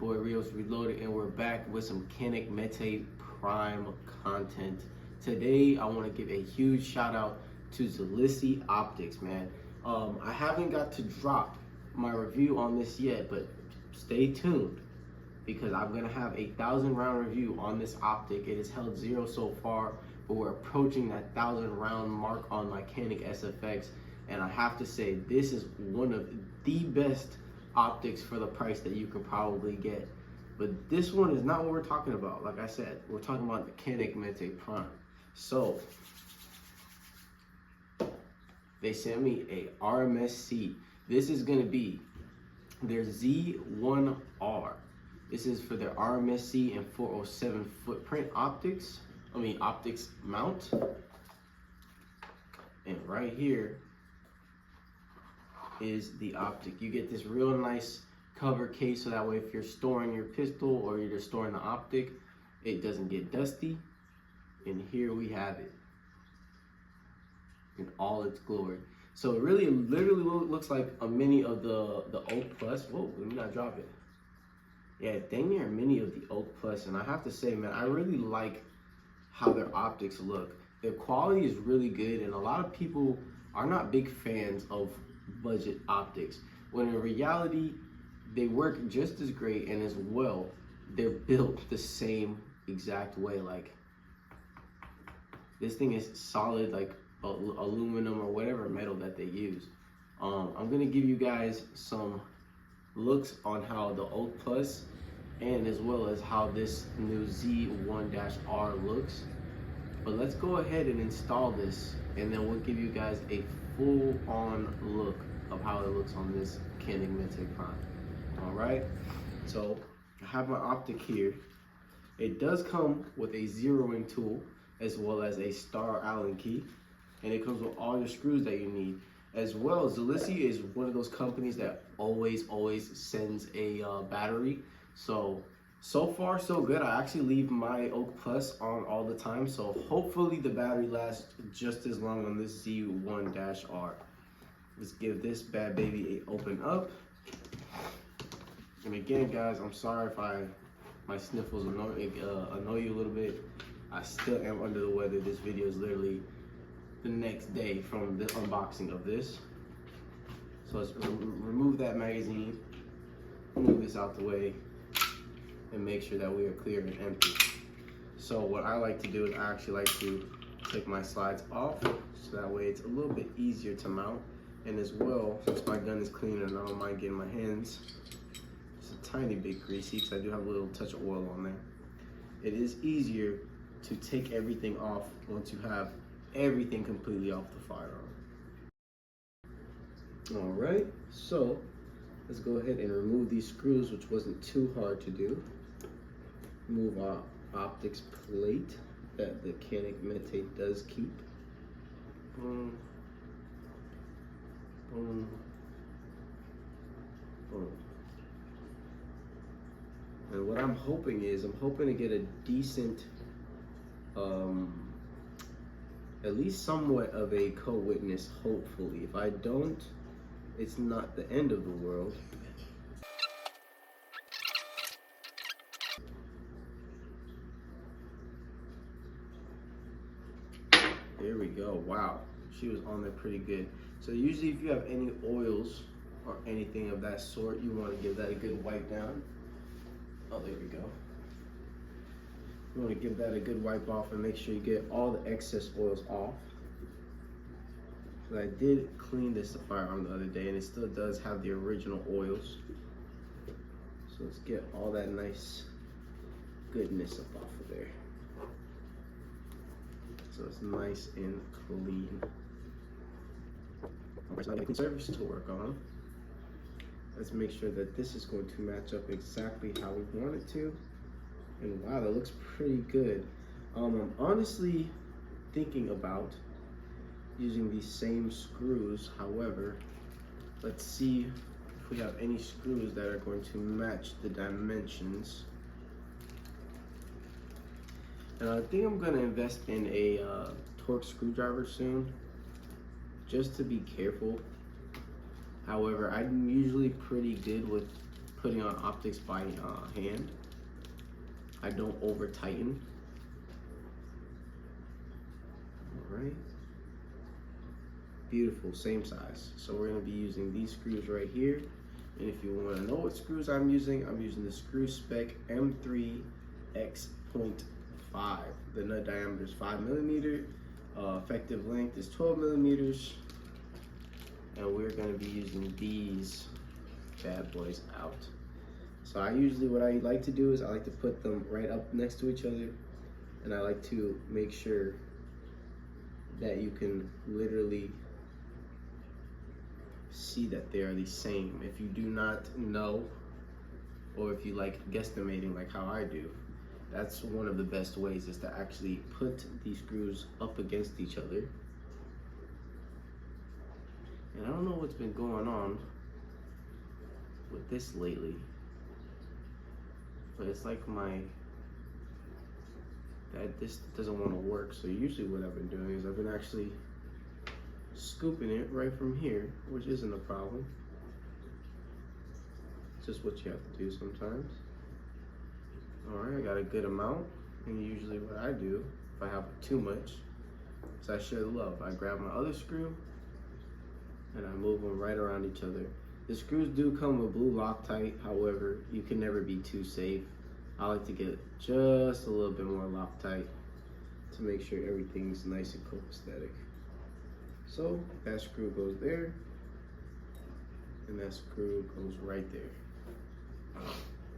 boy Rios Reloaded, and we're back with some Canik Mete Prime content. Today, I want to give a huge shout out to Zulisy Optics, man. I haven't got to drop my review on this yet, but stay tuned because I'm gonna have a 1,000-round review on this optic. It has held 0 so far, but we're approaching that 1,000-round mark on my Canik SFX, and I have to say this is one of the best optics for the price that you can probably get. But this one is not what we're talking about. Like I said, we're talking about the Canik Mete Prime. So they sent me a RMSC. This is gonna be their Z1-R. This is for their RMSC and 407 footprint optics. Optics mount. And right here is the optic. You get this real nice cover case, so that way if you're storing your pistol or you're just storing the optic, it doesn't get dusty. And here we have it in all its glory. So it really literally looks like a mini of the Oak Plus. Whoa, let me not drop it. Yeah, dang near a mini of the Oak Plus. And I have to say, man, I really like how their optics look. Their quality is really good, and a lot of people are not big fans of budget optics, when in reality they work just as great, and as well they're built the same exact way. Like, this thing is solid, like aluminum or whatever metal that they use. I'm gonna give you guys some looks on how the Oak Plus and as well as how this new Z1-R looks. But let's go ahead and install this, and then we'll give you guys a full-on look of how it looks on this Canik Mete Prime. All right, so I have my optic here. It does come with a zeroing tool as well as a star Allen key, and it comes with all your screws that you need. As well, Zulisy is one of those companies that always sends a battery. So far so good. I actually leave my Oak Plus on all the time, so hopefully the battery lasts just as long on this Z1-R. Let's give this bad baby a open up. And again, guys, I'm sorry if my sniffles annoy you a little bit. I still am under the weather. This video is literally the next day from the unboxing of this. So let's remove that magazine, move this out the way, and make sure that we are clear and empty. So what I like to do is I actually like to take my slides off, so that way it's a little bit easier to mount. And as well, since my gun is clean and I don't mind getting my hands just a tiny bit greasy, because I do have a little touch of oil on there, it is easier to take everything off once you have everything completely off the firearm. All right, so let's go ahead and remove these screws, which wasn't too hard to do. Remove our optics plate that the Canik Mete does keep. Boom, boom, boom. And what I'm hoping is, I'm hoping to get a decent, at least somewhat of a co-witness, hopefully. If I don't, it's not the end of the world. There we go. Wow, she was on there pretty good. So usually if you have any oils or anything of that sort, you want to give that a good wipe down. Oh, there we go. You want to give that a good wipe off and make sure you get all the excess oils off. So I did clean this firearm the other day, and it still does have the original oils. So let's get all that nice goodness up off of there. So it's nice and clean. Alright, so I got a clean surface to work on. Let's make sure that this is going to match up exactly how we want it to. And wow, that looks pretty good. I'm honestly thinking about using these same screws. However, let's see if we have any screws that are going to match the dimensions. And I think I'm going to invest in a Torx screwdriver soon, just to be careful. However, I'm usually pretty good with putting on optics by hand. I don't over tighten. All right. Beautiful, same size. So we're gonna be using these screws right here. And if you wanna know what screws I'm using the Screw Spec M3X.5. The nut diameter is 5 millimeter. Effective length is 12 millimeters. And we're gonna be using these bad boys out. So what I like to do is I like to put them right up next to each other. And I like to make sure that you can literally see that they are the same. If you do not know, or if you like guesstimating like how I do, that's one of the best ways, is to actually put these screws up against each other. And I don't know what's been going on with this lately, but it's like this doesn't want to work. So usually what I've been doing is I've been actually scooping it right from here, which isn't a problem. It's just what you have to do sometimes. All right, I got a good amount, and usually what I do, if I have too much, is I share the love. I grab my other screw, and I move them right around each other. The screws do come with blue Loctite, however, you can never be too safe. I like to get just a little bit more Loctite to make sure everything's nice and copacetic. So that screw goes there, and that screw goes right there.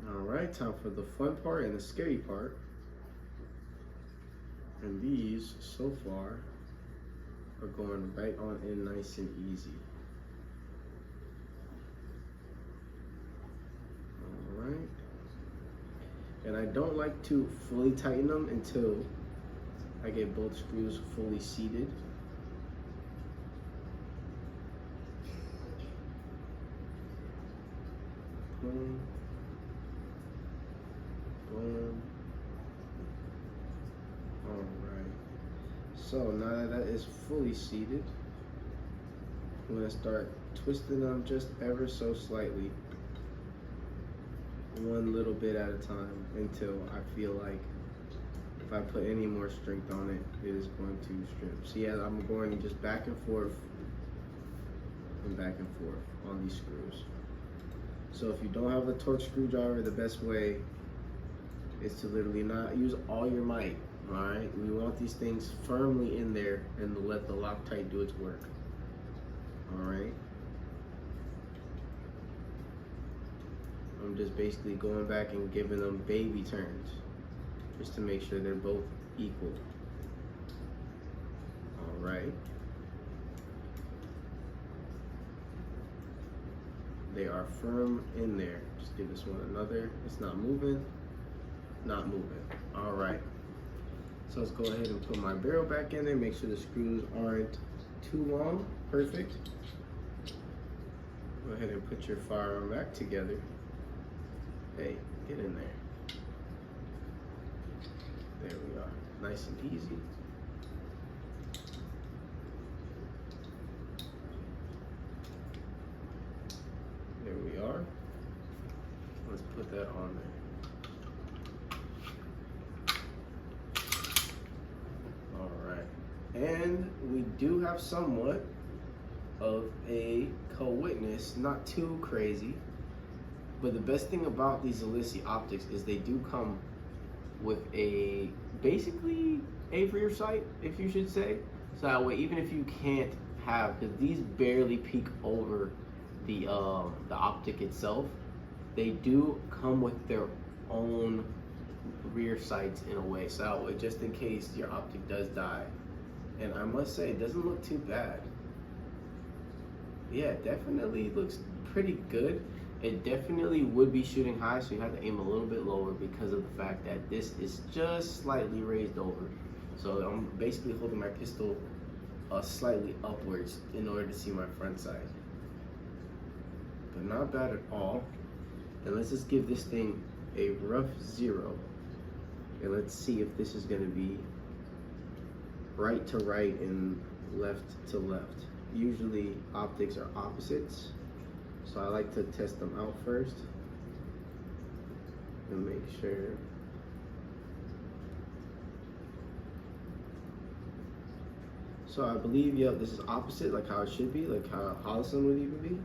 All right, time for the fun part and the scary part. And these, so far, are going right on in nice and easy. All right. And I don't like to fully tighten them until I get both screws fully seated. Boom. Boom. All right. So now that that is fully seated, I'm gonna start twisting them just ever so slightly, one little bit at a time, until I feel like if I put any more strength on it, it is going to strip. So yeah, I'm going just back and forth and back and forth on these screws. So if you don't have a torque screwdriver, the best way is to literally not use all your might. All right, we want these things firmly in there and to let the Loctite do its work. All right. I'm just basically going back and giving them baby turns just to make sure they're both equal. All right. They are firm in there. Just give this one another. It's not moving, not moving. All right. So let's go ahead and put my barrel back in there. Make sure the screws aren't too long. Perfect. Go ahead and put your firearm back together. Hey, get in there. There we are. Nice and easy. There we are. Let's put that on there. All right. And we do have somewhat of a co-witness, not too crazy. But the best thing about these Zulisy optics is they do come with a basically a rear sight, if you should say. So that way, even if you can't have, because these barely peek over the optic itself, they do come with their own rear sights in a way. So that way, just in case your optic does die, and I must say, it doesn't look too bad. Yeah, it definitely looks pretty good. It definitely would be shooting high, so you have to aim a little bit lower because of the fact that this is just slightly raised over. So I'm basically holding my pistol slightly upwards in order to see my front sight. But not bad at all. And let's just give this thing a rough 0. And let's see if this is gonna be right to right and left to left. Usually optics are opposites. So I like to test them out first. and make sure. So I believe, yeah, this is opposite, like how it should be, like how Holliston would even be.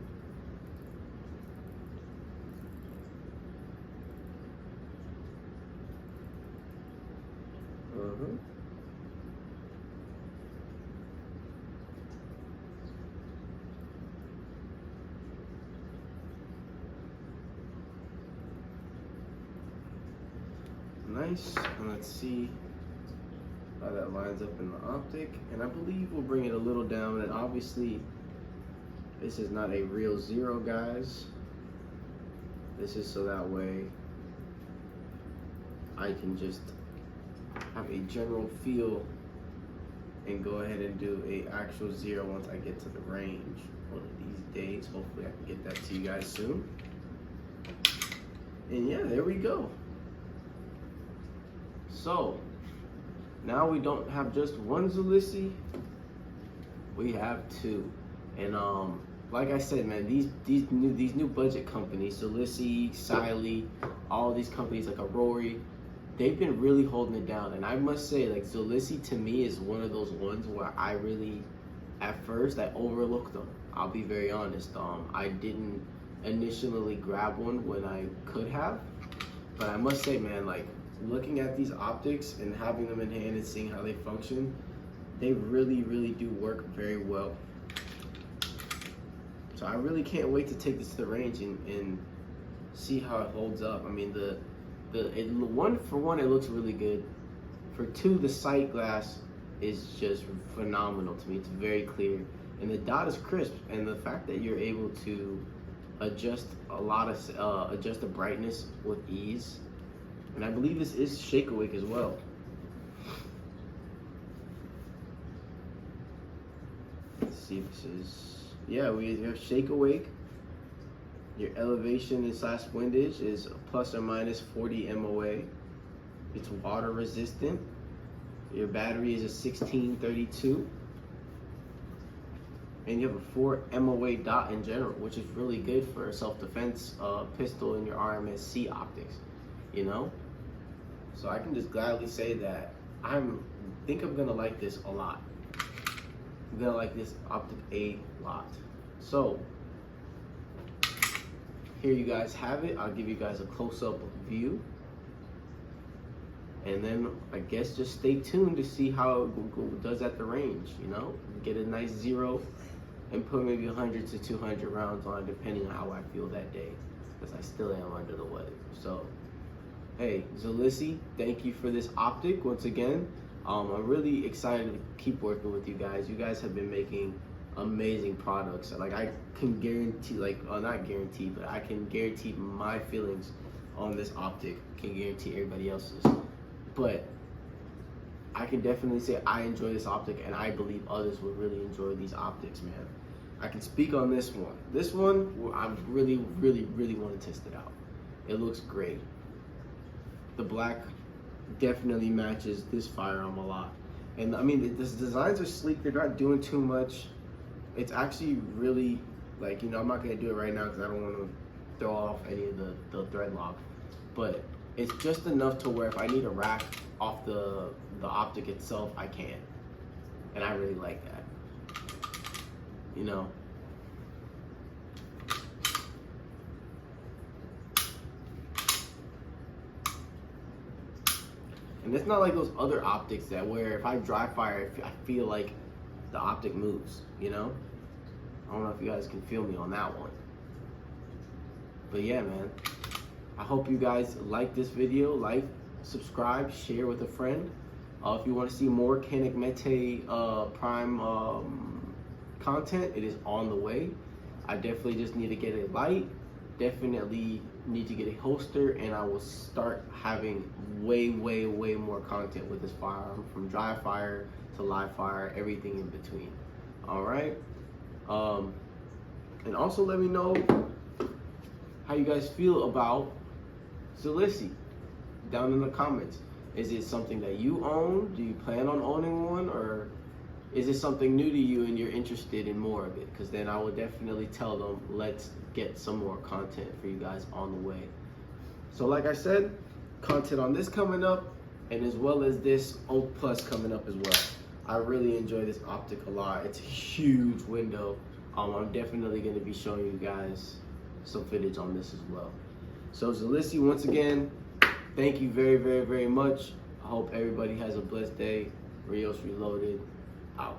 Nice, and let's see how that lines up in the optic. And I believe we'll bring it a little down, and obviously this is not a real zero, guys. This is so that way I can just have a general feel and go ahead and do a actual zero once I get to the range one of these days. Hopefully I can get that to you guys soon. And yeah, there we go. So now we don't have just one Zulisy, we have two. And like I said, man, these new budget companies, Zulisy, Siley, all these companies like Aurora, they've been really holding it down. And I must say, like, Zulisy to me is one of those ones where I really, at first, I overlooked them. I'll be very honest. I didn't initially grab one when I could have, but I must say, man, like, looking at these optics and having them in hand and seeing how they function, they really, really do work very well. So I really can't wait to take this to the range and see how it holds up. I mean, one for one, it looks really good. For two, the sight glass is just phenomenal to me. It's very clear, and the dot is crisp. And the fact that you're able to adjust adjust the brightness with ease. And I believe this is shake awake as well. Let's see if this is, yeah, we have shake awake. Your elevation and slash windage is plus or minus 40 MOA. It's water resistant. Your battery is a 1632. And you have a 4 MOA dot in general, which is really good for a self-defense pistol in your RMSC optics, you know? So I can just gladly say that I think I'm gonna like this a lot. I'm gonna like this optic a lot. So here you guys have it. I'll give you guys a close-up view. And then I guess just stay tuned to see how it does at the range, you know? Get a nice zero and put maybe 100 to 200 rounds on, depending on how I feel that day, because I still am under the weather. So, hey, Zulisy, thank you for this optic once again. I'm really excited to keep working with you guys. You guys have been making amazing products. Like, I can guarantee, like, not guarantee, but I can guarantee my feelings on this optic, can guarantee everybody else's. But I can definitely say I enjoy this optic, and I believe others would really enjoy these optics, man. I can speak on this one. This one, I really, really, really want to test it out. It looks great. The black definitely matches this firearm a lot. And I mean, the designs are sleek. They're not doing too much. It's actually really, like, you know, I'm not going to do it right now because I don't want to throw off any of the thread lock. But it's just enough to where if I need a rack off the optic itself, I can. And I really like that. You know. And it's not like those other optics that where if I dry fire, I feel like the optic moves, you know? I don't know if you guys can feel me on that one. But yeah, man. I hope you guys like this video. Like, subscribe, share with a friend. If you want to see more Canik Mete Prime content, it is on the way. I definitely just need to get a light. Definitely need to get a holster, and I will start having way more content with this firearm, from dry fire to live fire, everything in between. All right. And also let me know how you guys feel about Zulisy down in the comments. Is it something that you own? Do you plan on owning one? Or is it something new to you and you're interested in more of it? Because then I will definitely tell them, let's get some more content for you guys on the way. So like I said, content on this coming up, and as well as this Oak Plus coming up as well. I really enjoy this optic a lot. It's a huge window. I'm definitely going to be showing you guys some footage on this as well. So Zulisy, once again, thank you very, very, very much. I hope everybody has a blessed day. Rios Reloaded, out.